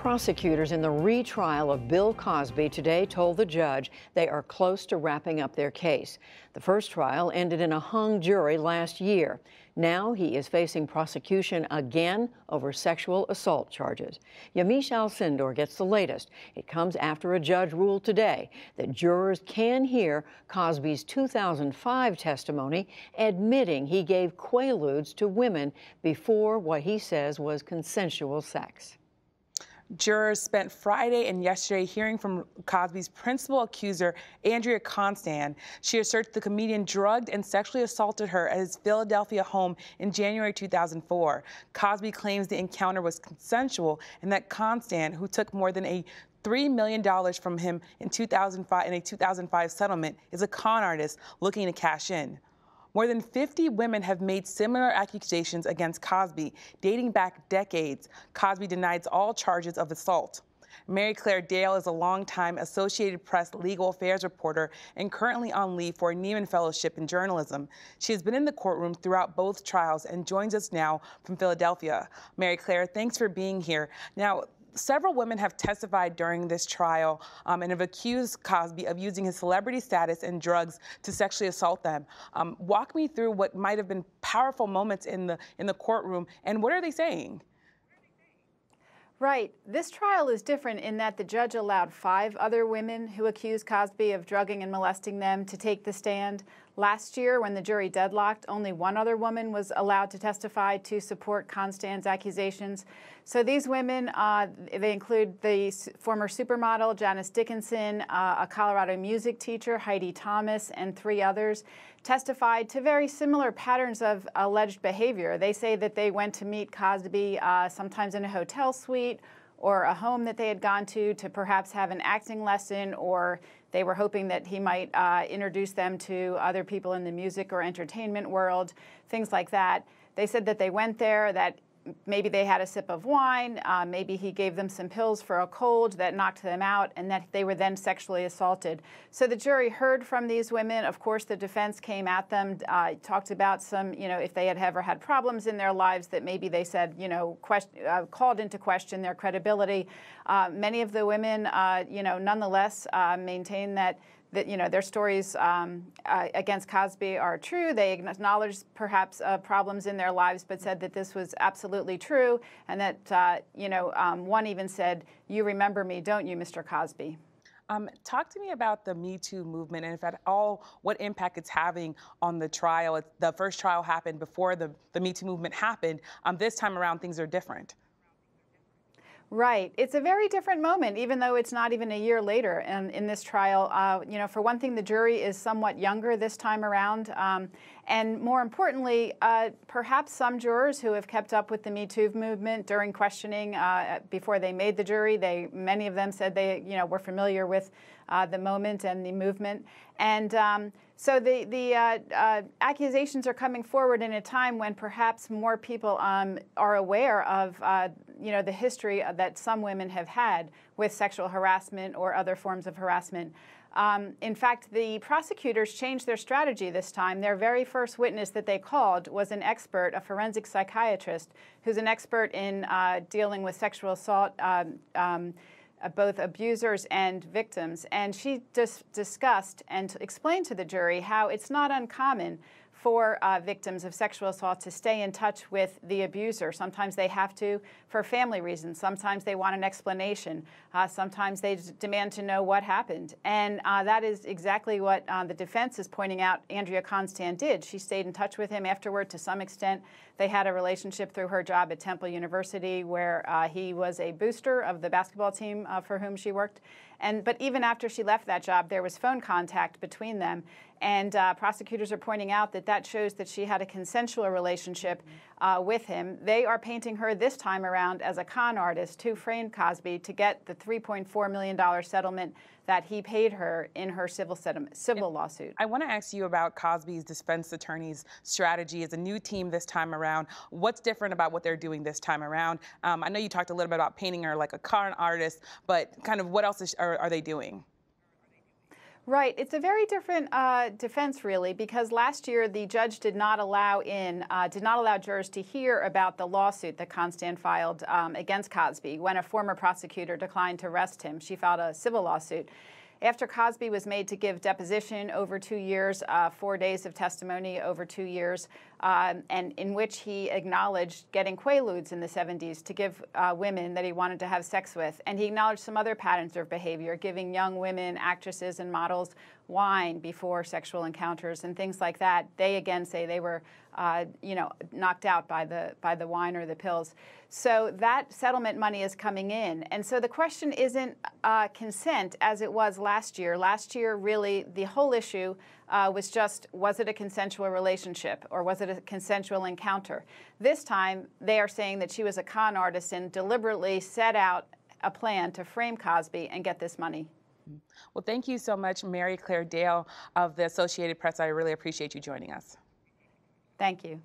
Prosecutors in the retrial of Bill Cosby today told the judge they are close to wrapping up their case. The first trial ended in a hung jury last year. Now he is facing prosecution again over sexual assault charges. Yamiche Alcindor gets the latest. It comes after a judge ruled today that jurors can hear Cosby's 2005 testimony admitting he gave quaaludes to women before what he says was consensual sex. Jurors spent Friday and yesterday hearing from Cosby's principal accuser, Andrea Constand. She asserts the comedian drugged and sexually assaulted her at his Philadelphia home in January 2004. Cosby claims the encounter was consensual and that Constand, who took more than $3 million from him in 2005 in a 2005 settlement, is a con artist looking to cash in. More than 50 women have made similar accusations against Cosby, dating back decades. Cosby denies all charges of assault. Mary Claire Dale is a longtime Associated Press legal affairs reporter and currently on leave for a Nieman Fellowship in journalism. She has been in the courtroom throughout both trials and joins us now from Philadelphia. Mary Claire, thanks for being here. Now, several women have testified during this trial and have accused Cosby of using his celebrity status and drugs to sexually assault them. Walk me through what might have been powerful moments in the courtroom, and what are they saying? Right. This trial is different in that the judge allowed 5 other women who accused Cosby of drugging and molesting them to take the stand. Last year, when the jury deadlocked, only 1 other woman was allowed to testify to support Constand's accusations. So these women, they include the former supermodel Janice Dickinson, a Colorado music teacher, Heidi Thomas, and 3 others, testified to very similar patterns of alleged behavior. They say that they went to meet Cosby sometimes in a hotel suite or a home that they had gone to perhaps have an acting lesson, or they were hoping that he might introduce them to other people in the music or entertainment world, things like that. They said that they went there, that maybe they had a sip of wine, maybe he gave them some pills for a cold that knocked them out, and that they were then sexually assaulted. So the jury heard from these women. Of course, the defense came at them, talked about some, if they had ever had problems in their lives that maybe they said, called into question their credibility. Many of the women, nonetheless, maintain that their stories against Cosby are true. They acknowledged perhaps problems in their lives, but said that this was absolutely true, and that one even said, "You remember me, don't you, Mr. Cosby?" Talk to me about the Me Too movement and if at all what impact it's having on the trial. The first trial happened before the Me Too movement happened. This time around, things are different. Right. It's a very different moment, even though it's not even a year later in this trial. For one thing, the jury is somewhat younger this time around. And more importantly, perhaps some jurors who have kept up with the Me Too movement during questioning before they made the jury, many of them said they were familiar with the moment and the movement. And so the accusations are coming forward in a time when perhaps more people are aware of the history that some women have had with sexual harassment or other forms of harassment. In fact, the prosecutors changed their strategy this time. Their very first witness that they called was an expert, a forensic psychiatrist, who's an expert in dealing with sexual assault, both abusers and victims. And she just discussed and explained to the jury how it's not uncommon for victims of sexual assault to stay in touch with the abuser. Sometimes they have to for family reasons. Sometimes they want an explanation. Sometimes they demand to know what happened. And that is exactly what the defense is pointing out Andrea Constand did. She stayed in touch with him afterward to some extent. They had a relationship through her job at Temple University where he was a booster of the basketball team for whom she worked. But even after she left that job, there was phone contact between them. And prosecutors are pointing out that that shows that she had a consensual relationship with him. They are painting her this time around as a con artist who framed Cosby to get the $3.4 million settlement that he paid her in her civil lawsuit. I want to ask you about Cosby's defense attorney's strategy as a new team this time around. What's different about what they're doing this time around? I know you talked a little bit about painting her like a con artist, but kind of what else are they doing? Right. It's a very different defense, really, because last year the judge did not allow jurors to hear about the lawsuit that Constand filed against Cosby when a former prosecutor declined to arrest him. She filed a civil lawsuit. After Cosby was made to give deposition over 2 years, 4 days of testimony over 2 years, and in which he acknowledged getting Quaaludes in the 70s to give women that he wanted to have sex with. And he acknowledged some other patterns of behavior, giving young women, actresses and models, wine before sexual encounters and things like that. They again say they were knocked out by the wine or the pills. So that settlement money is coming in. And so the question isn't consent as it was last year. Last year, really, the whole issue was it a consensual relationship or was it a consensual encounter? This time, they are saying that she was a con artist and deliberately set out a plan to frame Cosby and get this money. Well, thank you so much, Mary Claire Dale of the Associated Press. I really appreciate you joining us. Thank you.